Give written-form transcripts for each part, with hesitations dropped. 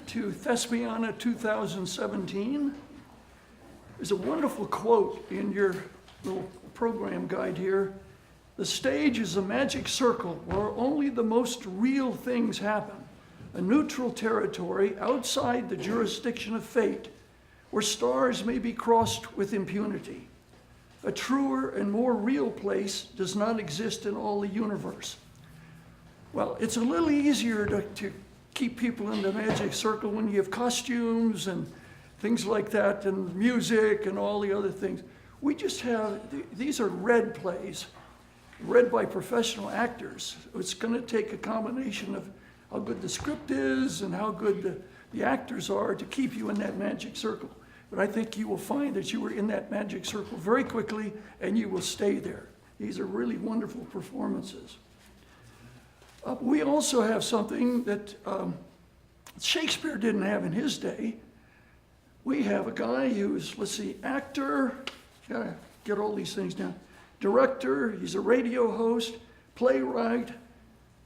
to Thespiana 2017. There's a wonderful quote in your little program guide here. The stage is a magic circle where only the most real things happen, a neutral territory outside the jurisdiction of fate, where stars may be crossed with impunity. A truer and more real place does not exist in all the universe. Well, it's a little easier to keep people in the magic circle when you have costumes and things like that, and music and all the other things. We just have, these are read plays, read by professional actors. It's going to take a combination of how good the script is and how good the actors are to keep you in that magic circle. But I think you will find that you are in that magic circle very quickly and you will stay there. These are really wonderful performances. We also have something that Shakespeare didn't have in his day. We have a guy who's, let's see, actor, gotta get all these things down, director, he's a radio host, playwright,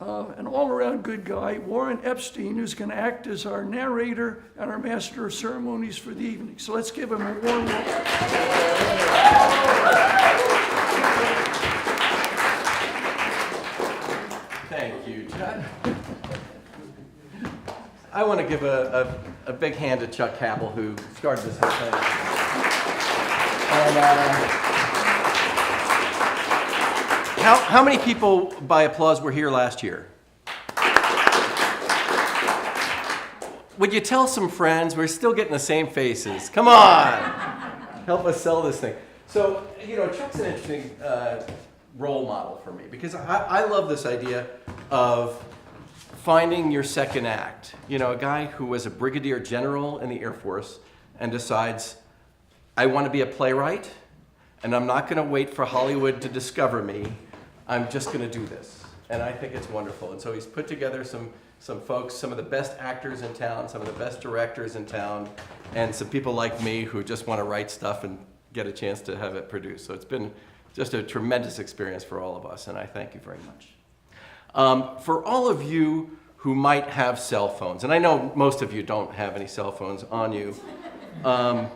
an all-around good guy, Warren Epstein, who's going to act as our narrator and our master of ceremonies for the evening. So let's give him a warm welcome. Thank you, Judd. I want to give a big hand to Chuck Cabell, who started this whole thing. And, how many people, by applause, were here last year? Would you tell some friends? We're still getting the same faces. Come on! Help us sell this thing. So, Chuck's an interesting role model for me, because I love this idea of finding your second act. A guy who was a brigadier general in the Air Force and decides, I want to be a playwright, and I'm not going to wait for Hollywood to discover me. I'm just going to do this. And I think it's wonderful. And so he's put together some folks, some of the best actors in town, some of the best directors in town, and some people like me who just want to write stuff and get a chance to have it produced. So it's been just a tremendous experience for all of us, and I thank you very much. For all of you who might have cell phones, and I know most of you don't have any cell phones on you, I'm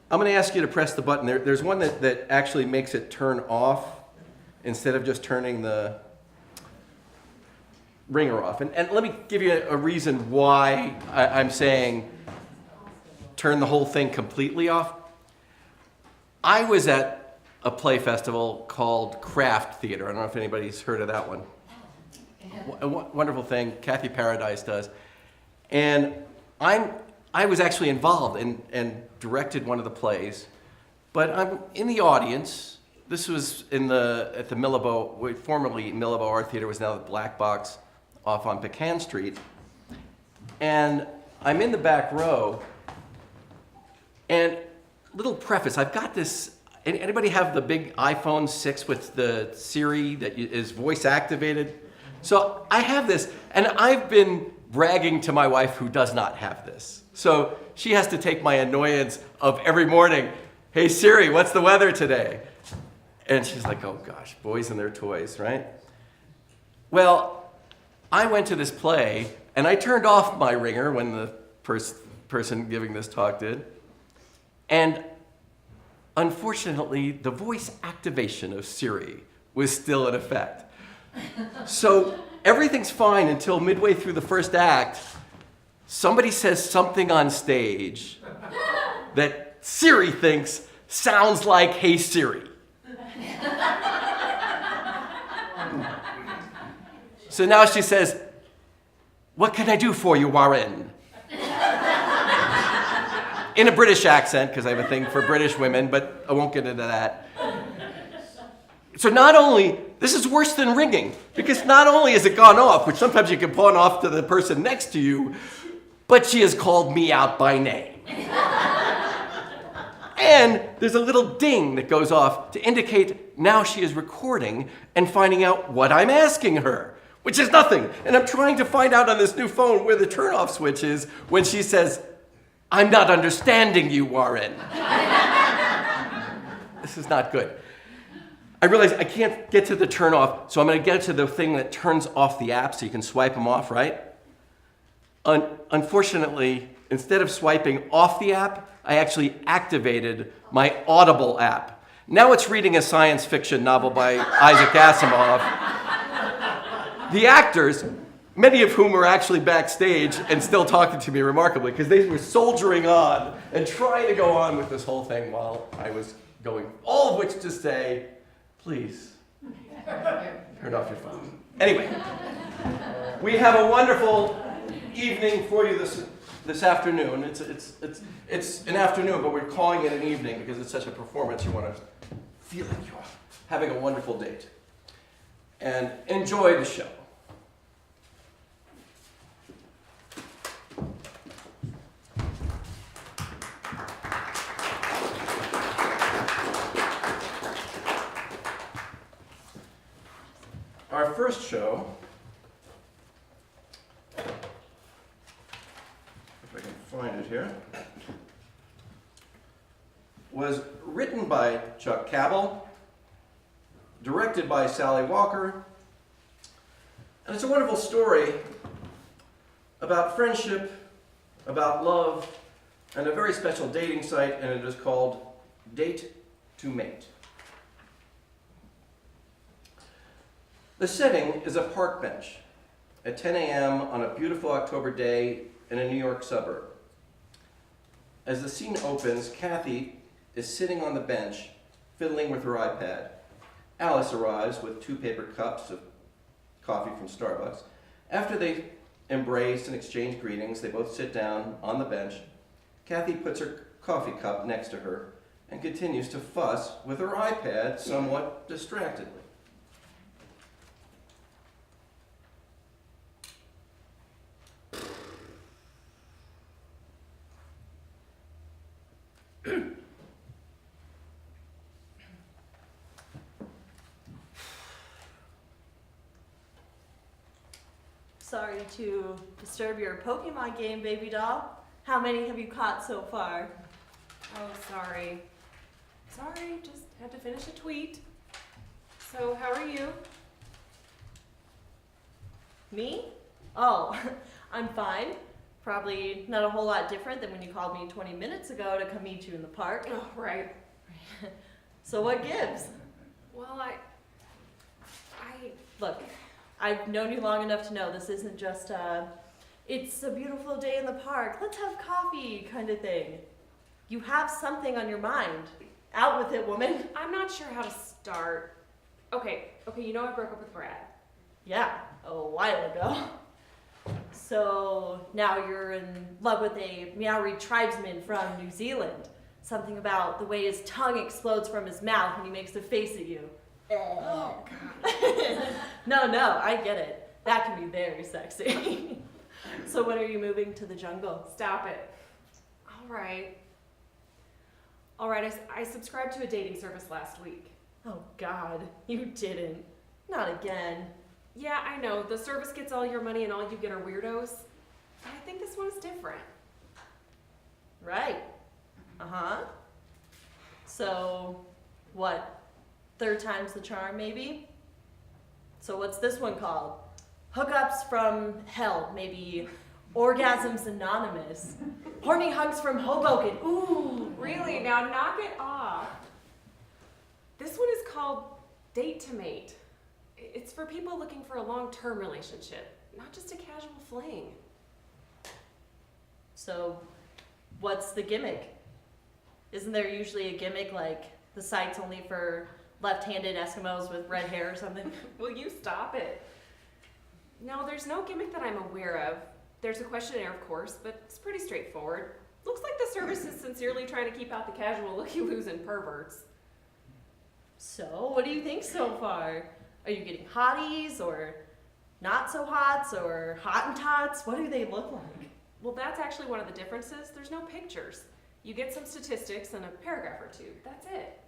going to ask you to press the button. There's one that actually makes it turn off instead of just turning the ringer off. And let me give you a reason why I'm saying turn the whole thing completely off. I was at a play festival called Craft Theater. I don't know if anybody's heard of that one. A wonderful thing Cathy Paradise does. And I was actually involved and directed one of the plays, but I'm in the audience. This was at the Millabo, formerly Millabo Art Theater, was now the Black Box off on Pecan Street. And I'm in the back row, and little preface, I've got this, anybody have the big iPhone 6 with the Siri that is voice activated? So I have this, and I've been bragging to my wife who does not have this. So she has to take my annoyance of every morning, hey Siri, what's the weather today? And she's like, oh gosh, boys and their toys, right? Well, I went to this play, and I turned off my ringer when the person giving this talk did. And unfortunately, the voice activation of Siri was still in effect. So everything's fine until midway through the first act, somebody says something on stage that Siri thinks sounds like, hey Siri. So now she says, what can I do for you, Warren? In a British accent, because I have a thing for British women, but I won't get into that. So not only, this is worse than ringing, because not only has it gone off, which sometimes you can pawn off to the person next to you, but she has called me out by name. And there's a little ding that goes off to indicate now she is recording and finding out what I'm asking her, which is nothing. And I'm trying to find out on this new phone where the turn-off switch is when she says, I'm not understanding you, Warren. This is not good. I realize I can't get to the turn off, so I'm going to get to the thing that turns off the app so you can swipe them off, right? Unfortunately, instead of swiping off the app, I actually activated my Audible app. Now it's reading a science fiction novel by Isaac Asimov. The actors, many of whom were actually backstage and still talking to me remarkably, because they were soldiering on and trying to go on with this whole thing while I was going, all of which to say, please, turn off your phone. Anyway, we have a wonderful evening for you this afternoon. It's an afternoon, but we're calling it an evening because it's such a performance. You want to feel like you're having a wonderful date. And enjoy the show. Our first show, if I can find it here, was written by Chuck Cabell, directed by Sally Walker, and it's a wonderful story about friendship, about love, and a very special dating site, and it is called Date to Mate. The setting is a park bench at 10 a.m. on a beautiful October day in a New York suburb. As the scene opens, Cathy is sitting on the bench, fiddling with her iPad. Alice arrives with 2 paper cups of coffee from Starbucks. After they embrace and exchange greetings, they both sit down on the bench. Cathy puts her coffee cup next to her and continues to fuss with her iPad somewhat distractedly. Sorry to disturb your Pokemon game, baby doll. How many have you caught so far? Oh, sorry. Sorry, just had to finish a tweet. So, how are you? Me? Oh, I'm fine. Probably not a whole lot different than when you called me 20 minutes ago to come meet you in the park. Oh, right. So what gives? Well, Look, I've known you long enough to know this isn't just it's a beautiful day in the park, let's have coffee kind of thing. You have something on your mind. Out with it, woman. I'm not sure how to start. Okay, you know I broke up with Brad. Yeah, a while ago. So now you're in love with a Maori tribesman from New Zealand. Something about the way his tongue explodes from his mouth when he makes a face at you. Oh, God. No, I get it. That can be very sexy. So when are you moving to the jungle? Stop it. All right, I subscribed to a dating service last week. Oh God, you didn't. Not again. Yeah, I know. The service gets all your money and all you get are weirdos. But I think this one is different. Right. Uh-huh. So, what? 3rd time's the charm, maybe? So what's this one called? Hookups from hell, maybe Orgasms Anonymous. Horny hugs from Hoboken. Ooh. Really? Now knock it off. This one is called Date to Mate. It's for people looking for a long-term relationship, not just a casual fling. So, what's the gimmick? Isn't there usually a gimmick like the site's only for left-handed Eskimos with red hair or something? Will you stop it? No, there's no gimmick that I'm aware of. There's a questionnaire, of course, but it's pretty straightforward. Looks like the service is sincerely trying to keep out the casual looky-loos and perverts. So, what do you think so far? Are you getting hotties or not so hots or hottentots? What do they look like? Well, that's actually one of the differences. There's no pictures. You get some statistics and a paragraph or 2. That's it.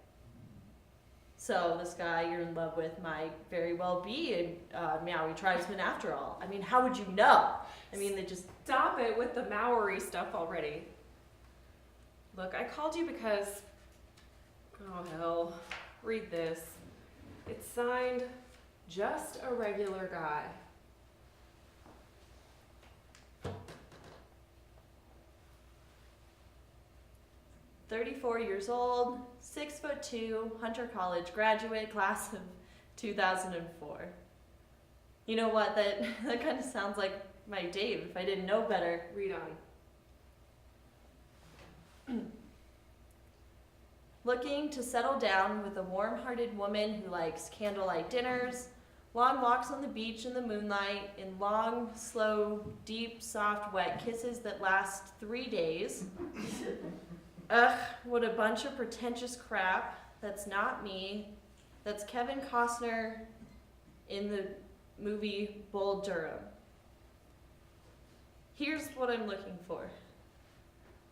So this guy you're in love with might very well be a Maori tribesman after all. I mean, how would you know? I mean, they just... Stop it with the Maori stuff already. Look, I called you because... Oh, hell. Read this. It's signed, Just a Regular Guy. 34 years old, 6'2", Hunter College graduate, class of 2004. You know what, that kind of sounds like my Dave if I didn't know better. Read on. Looking to settle down with a warm-hearted woman who likes candlelight dinners, long walks on the beach in the moonlight, and long, slow, deep, soft, wet kisses that last 3 days. Ugh, what a bunch of pretentious crap. That's not me. That's Kevin Costner in the movie Bull Durham. Here's what I'm looking for.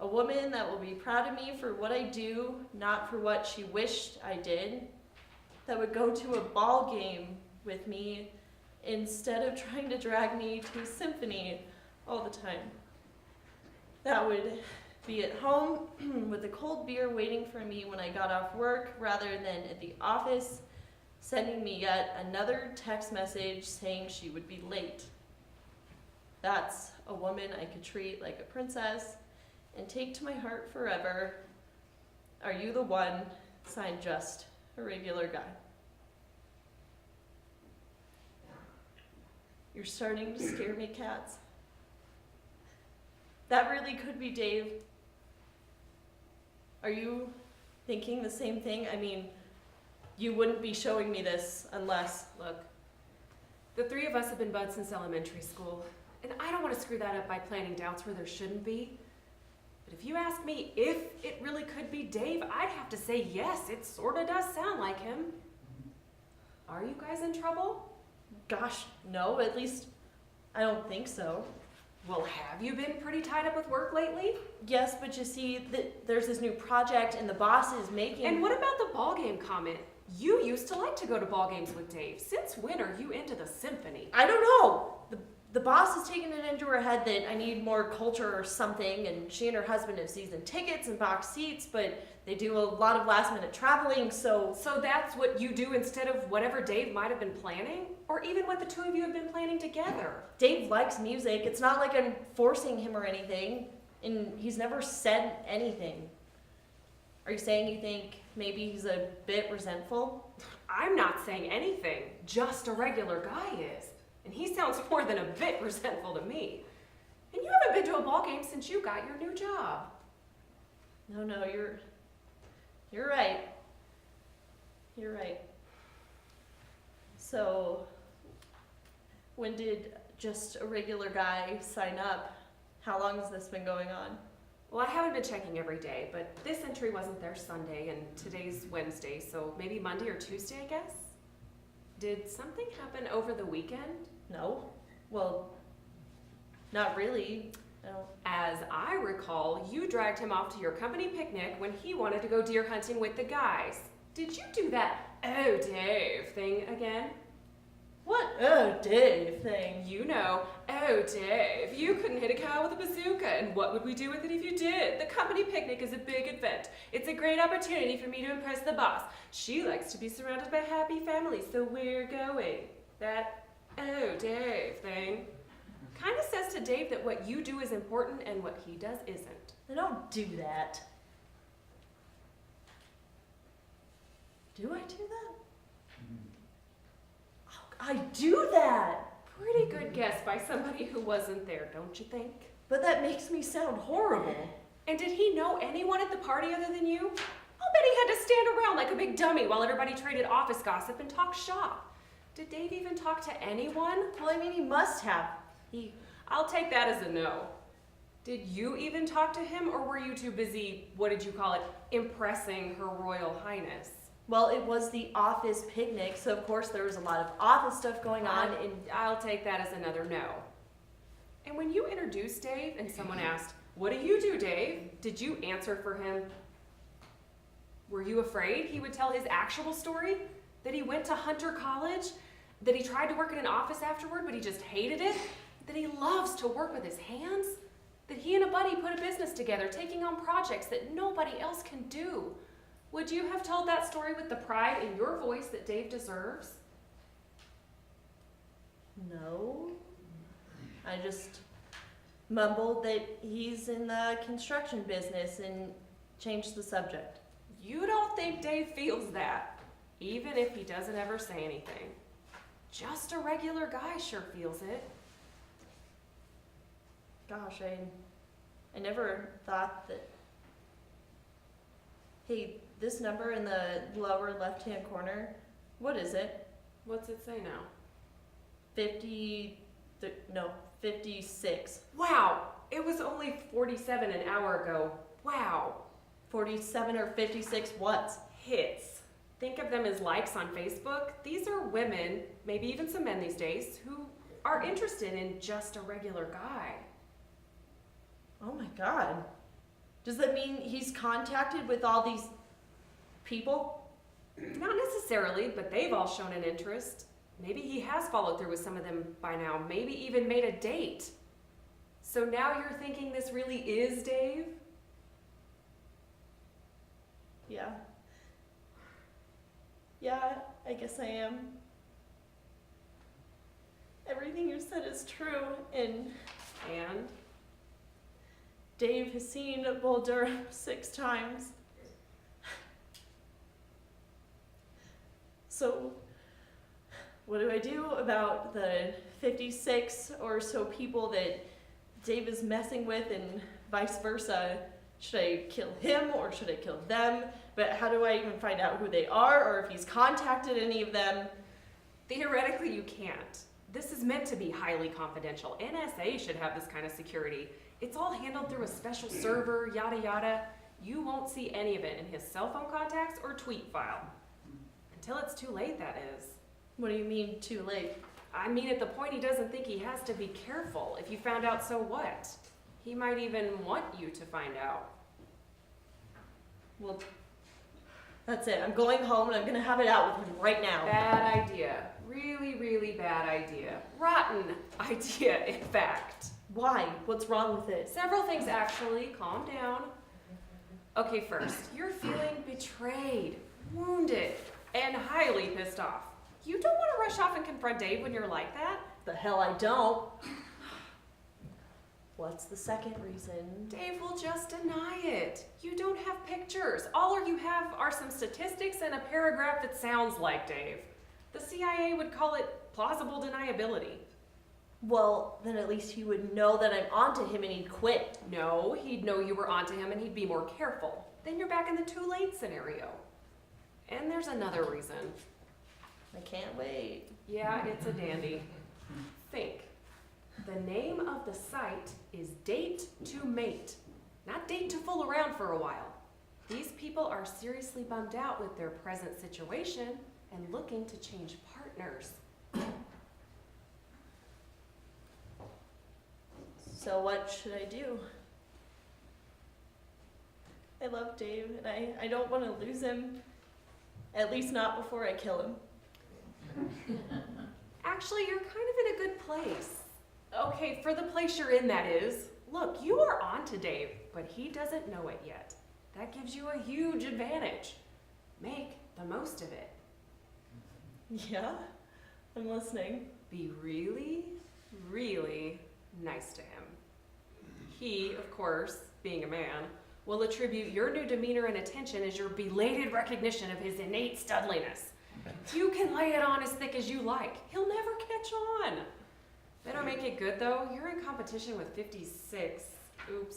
A woman that will be proud of me for what I do, not for what she wished I did. That would go to a ball game with me instead of trying to drag me to a symphony all the time. That would be at home with a cold beer waiting for me when I got off work rather than at the office, sending me yet another text message saying she would be late. That's a woman I could treat like a princess and take to my heart forever. Are you the one? Signed, Just a Regular Guy. You're starting to scare me, Cats. That really could be Dave. Are you thinking the same thing? I mean, you wouldn't be showing me this unless, Look, the three of us have been buds since elementary school, and I don't want to screw that up by planting doubts where there shouldn't be. But if you ask me if it really could be Dave, I'd have to say yes, it sorta does sound like him. Are you guys in trouble? gosh, no, at least I don't think so. Well, have you been pretty tied up with work lately? Yes, but you see, there's this new project and the boss is making... And what about the ball game comment? You used to like to go to ball games with Dave. Since when are you into the symphony? I don't know. The boss has taken it into her head that I need more culture or something, and she and her husband have season tickets and box seats, but they do a lot of last-minute traveling, so... So that's what you do instead of whatever Dave might have been planning? Or even what the two of you have been planning together? Dave likes music. It's not like I'm forcing him or anything, and he's never said anything. Are you saying you think maybe he's a bit resentful? I'm not saying anything. Just a regular guy is. And he sounds more than a bit resentful to me. And you haven't been to a ball game since you got your new job. No, you're right. You're right. So, when did Just a Regular Guy sign up? How long has this been going on? Well, I haven't been checking every day, but this entry wasn't there Sunday, and today's Wednesday, so maybe Monday or Tuesday, I guess? Did something happen over the weekend? No. Well, not really. No. As I recall, you dragged him off to your company picnic when he wanted to go deer hunting with the guys. Did you do that "oh Dave" thing again? What "oh Dave" thing? You know, "oh Dave, you couldn't hit a cow with a bazooka, and what would we do with it if you did? The company picnic is a big event. It's a great opportunity for me to impress the boss. She likes to be surrounded by happy families, so we're going." That "oh Dave" thing kind of says to Dave that what you do is important and what he does isn't. I don't do that. Do I do that? Oh, I do that! Pretty good guess by somebody who wasn't there, don't you think? But that makes me sound horrible. And did he know anyone at the party other than you? I'll bet he had to stand around like a big dummy while everybody traded office gossip and talked shop. Did Dave even talk to anyone? Well, I mean, he must have. I'll take that as a no. Did you even talk to him, or were you too busy, what did you call it, impressing Her Royal Highness? Well, it was the office picnic, so of course there was a lot of office stuff going on. And I'll take that as another no. And when you introduced Dave and someone asked, "What do you do, Dave?" did you answer for him? Were you afraid he would tell his actual story? That he went to Hunter College? That he tried to work in an office afterward, but he just hated it? That he loves to work with his hands? That he and a buddy put a business together, taking on projects that nobody else can do? Would you have told that story with the pride in your voice that Dave deserves? No. I just mumbled that he's in the construction business and Change the subject. You don't think Dave feels that, even if he doesn't ever say anything. Just a regular guy sure feels it. Gosh, I never thought that. Hey, this number in the lower left-hand corner, what is it? What's it say now? 56. Wow, it was only 47 an hour ago. Wow. 47 or 56 what? Hits. Think of them as likes on Facebook. These are women, maybe even some men these days, who are interested in just a regular guy. Oh my god. Does that mean he's contacted with all these people? Not necessarily, but they've all shown an interest. Maybe he has followed through with some of them by now, maybe even made a date. So now you're thinking this really is Dave? Yeah. Yeah, I guess I am. Everything you said is true, and Dave has seen Bull Durham 6 times. So, what do I do about the 56 or so people that Dave is messing with and vice versa? Should I kill him or should I kill them? But how do I even find out who they are or if he's contacted any of them? Theoretically, you can't. This is meant to be highly confidential. NSA should have this kind of security. It's all handled through a special server, yada yada. You won't see any of it in his cell phone contacts or tweet file. Until it's too late, that is. What do you mean, too late? I mean, at the point he doesn't think he has to be careful. If you found out, so what? He might even want you to find out. Well, that's it. I'm going home and I'm gonna have it out with him right now. Bad idea. Really, really bad idea. Rotten idea, in fact. Why? What's wrong with it? Several things, actually. Calm down. Okay, first, you're feeling betrayed, wounded, and highly pissed off. You don't want to rush off and confront Dave when you're like that. The hell I don't. What's the second reason? Dave will just deny it. You don't have pictures. All you have are some statistics and a paragraph that sounds like Dave. The CIA would call it plausible deniability. Well, then at least he would know that I'm onto him and he'd quit. No, he'd know you were onto him and he'd be more careful. Then you're back in the too late scenario. And there's another reason. I can't wait. Yeah, it's a dandy. Think. The name of the site is Date to Mate, not date to fool around for a while. These people are seriously bummed out with their present situation and looking to change partners. So what should I do? I love Dave and I don't want to lose him. At least not before I kill him. Actually, you're kind of in a good place. Okay, for the place you're in, that is. Look, you are on to Dave, but he doesn't know it yet. That gives you a huge advantage. Make the most of it. Yeah, I'm listening. Be really, really nice to him. He, of course, being a man, will attribute your new demeanor and attention as your belated recognition of his innate studliness. You can lay it on as thick as you like. He'll never catch on. Better make it good, though. You're in competition with 56. Oops.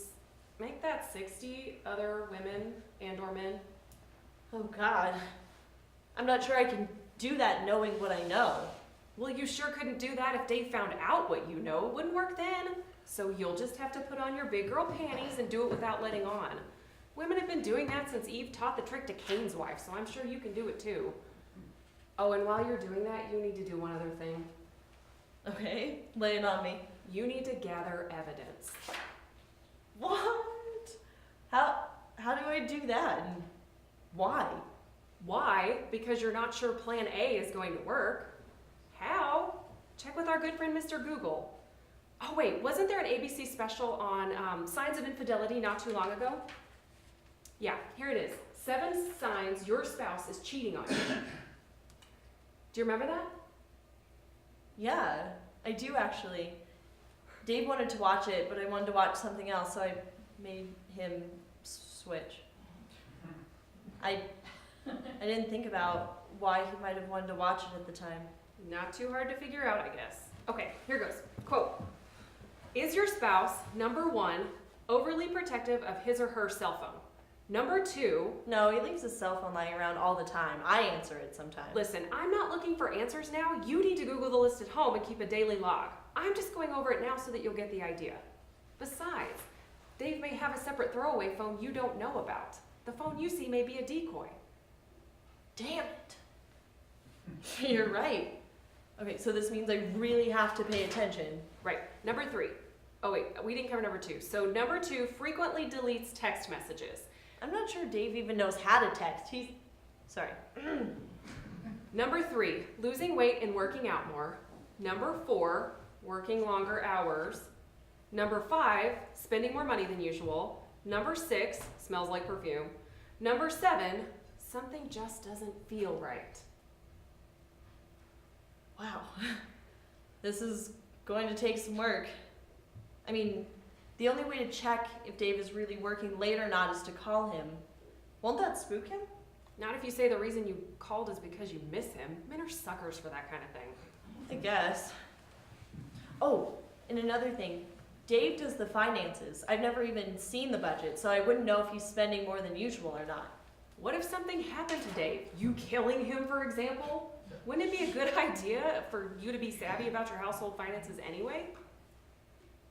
Make that 60 other women and or men. Oh God. I'm not sure I can do that knowing what I know. Well, you sure couldn't do that if Dave found out what you know. It wouldn't work then. So you'll just have to put on your big girl panties and do it without letting on. Women have been doing that since Eve taught the trick to Cain's wife, so I'm sure you can do it too. Oh, and while you're doing that, you need to do one other thing. Okay, lay it on me. You need to gather evidence. What? How do I do that? And why? Why? Because you're not sure plan A is going to work. How? Check with our good friend Mr. Google. Oh wait, wasn't there an ABC special on signs of infidelity not too long ago? Yeah, here it is. 7 signs your spouse is cheating on you. Do you remember that? Yeah, I do actually. Dave wanted to watch it, but I wanted to watch something else, so I made him switch. I didn't think about why he might have wanted to watch it at the time. Not too hard to figure out, I guess. Okay, here goes. Quote, is your spouse, number 1, overly protective of his or her cell phone? Number 2, No, he leaves his cell phone lying around all the time. I answer it sometimes. listen, I'm not looking for answers now. You need to Google the list at home and keep a daily log. I'm just going over it now so that you'll get the idea. Besides, Dave may have a separate throwaway phone you don't know about. The phone you see may be a decoy. Damn it. You're right. Okay, so this means I really have to pay attention. Right. Number 3. Oh wait, we didn't cover number 2. So number 2 frequently deletes text messages. I'm not sure Dave even knows how to text. Sorry. Number 3, losing weight and working out more. Number 4, working longer hours. Number 5, spending more money than usual. Number 6, smells like perfume. Number 7, something just doesn't feel right. Wow. This is going to take some work. I mean, the only way to check if Dave is really working late or not is to call him. Won't that spook him? Not if you say the reason you called is because you miss him. Men are suckers for that kind of thing. I guess. Oh, and another thing. Dave does the finances. I've never even seen the budget, so I wouldn't know if he's spending more than usual or not. What if something happened to Dave? You killing him, for example? Wouldn't it be a good idea for you to be savvy about your household finances anyway?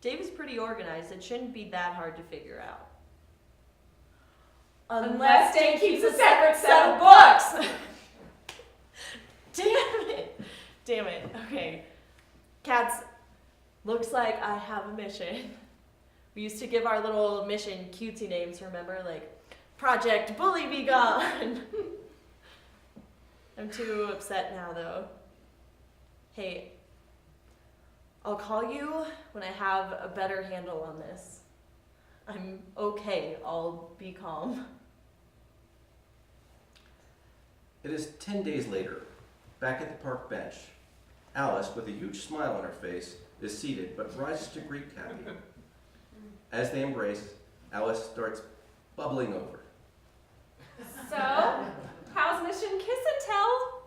Dave is pretty organized. It shouldn't be that hard to figure out. Unless Dave keeps a separate set of books! Damn it. Okay. Cats, looks like I have a mission. We used to give our little mission cutesy names, remember? Like, Project Bully Be Gone. I'm too upset now, though. Hey, I'll call you when I have a better handle on this. I'm okay. I'll be calm. It is 10 days later, back at the park bench. Alice, with a huge smile on her face, is seated but rises to greet Cathy. As they embrace, Alice starts bubbling over. So, how's Mission Kiss and Tell?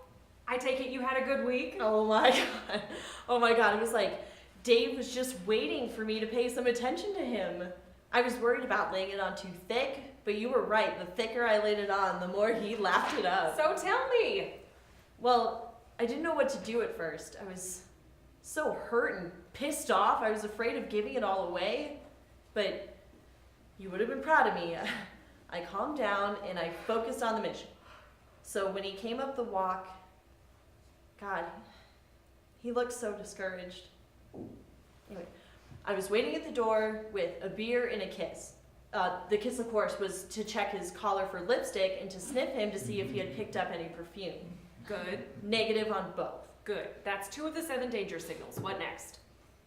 I take it you had a good week? Oh my god. Oh my god. It was like Dave was just waiting for me to pay some attention to him. I was worried about laying it on too thick, but you were right. The thicker I laid it on, the more he lapped it up. So tell me. Well, I didn't know what to do at first. I was so hurt and pissed off. I was afraid of giving it all away. But you would have been proud of me. I calmed down and I focused on the mission. So when he came up the walk, God, he looked so discouraged. Anyway, I was waiting at the door with a beer and a kiss. The kiss, of course, was to check his collar for lipstick and to sniff him to see if he had picked up any perfume. Good. Negative on both. Good. That's 2 of the 7 danger signals. What next?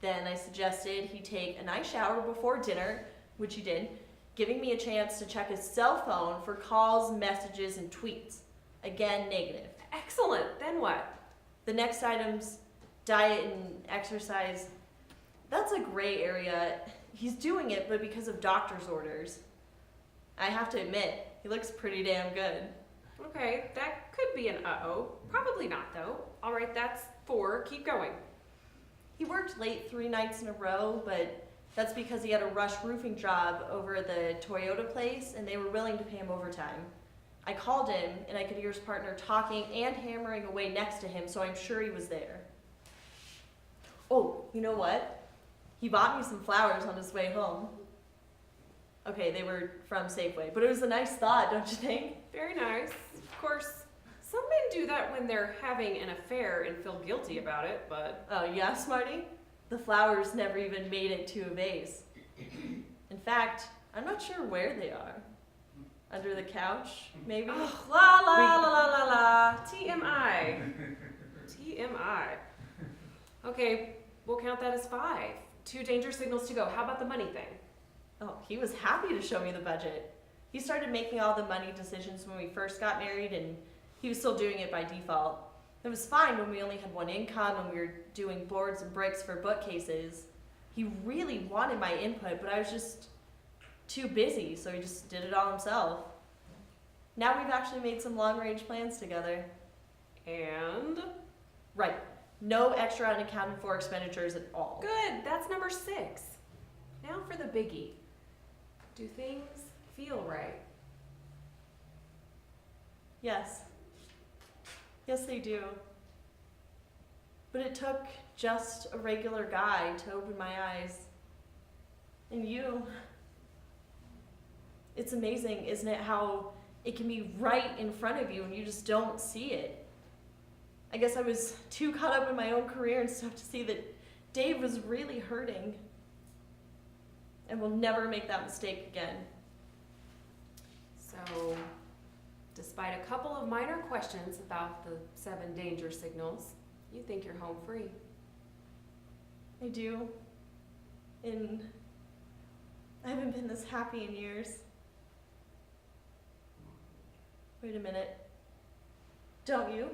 Then I suggested he take a nice shower before dinner, which he did, giving me a chance to check his cell phone for calls, messages, and tweets. Again, negative. Excellent. Then what? The next items, diet and exercise, that's a gray area. He's doing it, but because of doctor's orders. I have to admit, he looks pretty damn good. Okay, that could be an uh-oh. Probably not, though. All right, that's 4. Keep going. He worked late 3 nights in a row, but that's because he had a rush roofing job over at the Toyota place, and they were willing to pay him overtime. I called him, and I could hear his partner talking and hammering away next to him, so I'm sure he was there. Oh, you know what? He bought me some flowers on his way home. Okay, they were from Safeway, but it was a nice thought, don't you think? Very nice. Of course, some men do that when they're having an affair and feel guilty about it, but... Oh, yeah, Smarty? The flowers never even made it to a vase. In fact, I'm not sure where they are. Under the couch, maybe? Oh, la la la la la la. TMI. TMI. Okay, we'll count that as 5. 2 danger signals to go. How about the money thing? Oh, he was happy to show me the budget. He started making all the money decisions when we first got married, and he was still doing it by default. It was fine when we only had one income and we were doing boards and bricks for bookcases. He really wanted my input, but I was just too busy, so he just did it all himself. Now we've actually made some long-range plans together. And? Right. No extra unaccounted for expenditures at all. Good, that's number 6. Now for the biggie. Do things feel right? Yes. Yes, they do. But it took just a regular guy to open my eyes. And you. It's amazing, isn't it, how it can be right in front of you and you just don't see it. I guess I was too caught up in my own career and stuff to see that Dave was really hurting. And we'll never make that mistake again. So, despite a couple of minor questions about the 7 danger signals, you think you're home free. I do. And I haven't been this happy in years. Wait a minute. Don't you?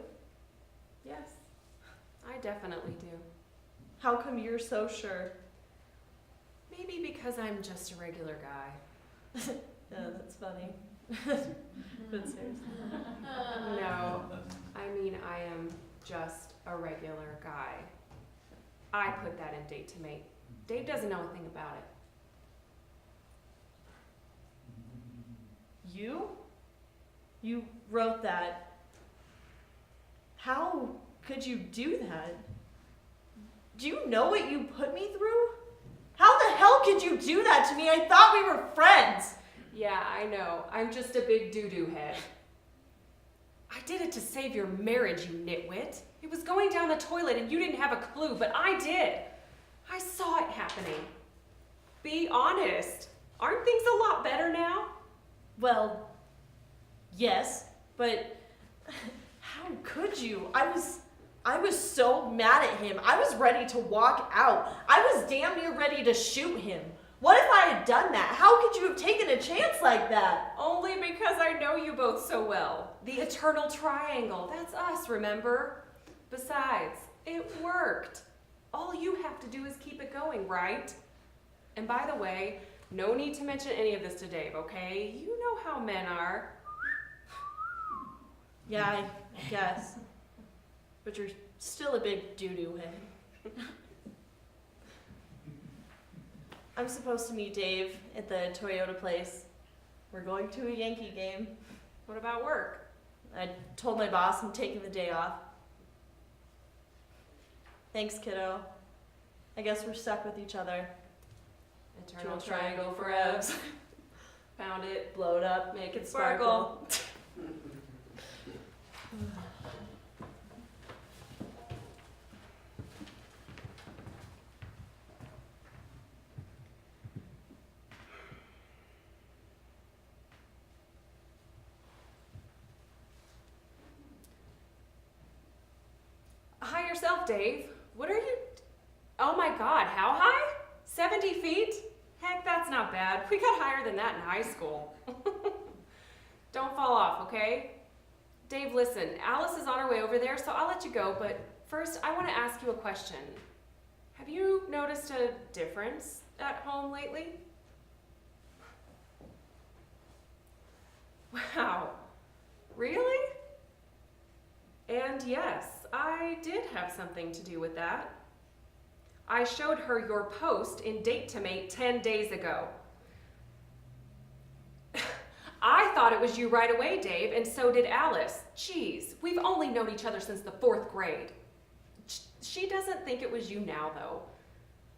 Yes, I definitely do. How come you're so sure? Maybe because I'm just a regular guy. Yeah, that's funny. But seriously. No, I mean I am just a regular guy. I put that in Date to Mate. Dave doesn't know a thing about it. You? You wrote that. How could you do that? Do you know what you put me through? How the hell could you do that to me? I thought we were friends. Yeah, I know. I'm just a big doo-doo head. I did it to save your marriage, you nitwit. It was going down the toilet and you didn't have a clue, but I did. I saw it happening. Be honest. Aren't things a lot better now? Well, yes, but how could you? I was so mad at him. I was ready to walk out. I was damn near ready to shoot him. What if I had done that? How could you have taken a chance like that? Only because I know you both so well. The eternal triangle. That's us, remember? Besides, it worked. All you have to do is keep it going, right? And by the way, no need to mention any of this to Dave, okay? You know how men are. Yeah, I guess. But you're still a big doo-doo head. I'm supposed to meet Dave at the Toyota place. We're going to a Yankee game. What about work? I told my boss I'm taking the day off. Thanks, kiddo. I guess we're stuck with each other. Eternal triangle forever. Found it. Blow it up, make it sparkle. Hi yourself, Dave. What are you... Oh my god, how high? 70 feet? Heck, that's not bad. We got higher than that in high school. Don't fall off, okay? Dave, listen, Alice is on her way over there, so I'll let you go, but first I want to ask you a question. Have you noticed a difference at home lately? Wow. Really? And yes, I did have something to do with that. I showed her your post in Date to Mate 10 days ago. I thought it was you right away, Dave, and so did Alice. Jeez, we've only known each other since the 4th grade. She doesn't think it was you now, though.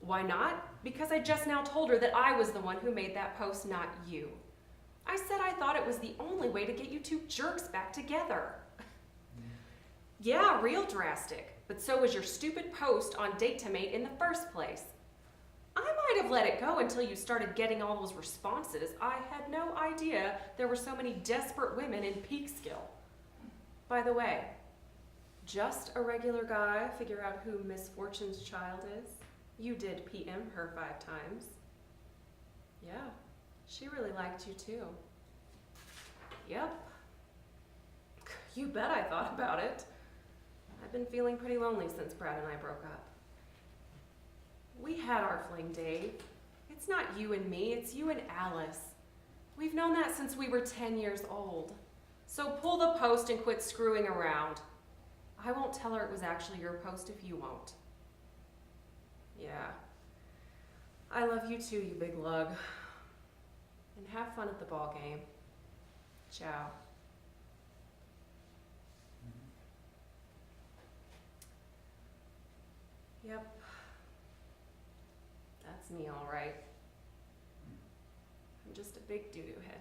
Why not? Because I just now told her that I was the one who made that post, not you. I said I thought it was the only way to get you two jerks back together. Yeah, real drastic. But so was your stupid post on Date to Mate in the first place. I might have let it go until you started getting all those responses. I had no idea there were so many desperate women in peak skill. By the way, just a regular guy figure out who Miss Fortune's child is? You did PM her 5 times. Yeah, she really liked you too. Yep. You bet I thought about it. I've been feeling pretty lonely since Brad and I broke up. We had our fling, Dave. It's not you and me, it's you and Alice. We've known that since we were 10 years old. So pull the post and quit screwing around. I won't tell her it was actually your post if you won't. Yeah. I love you too, you big lug. And have fun at the ball game. Ciao. Yep. That's me, all right. I'm just a big doo-doo head.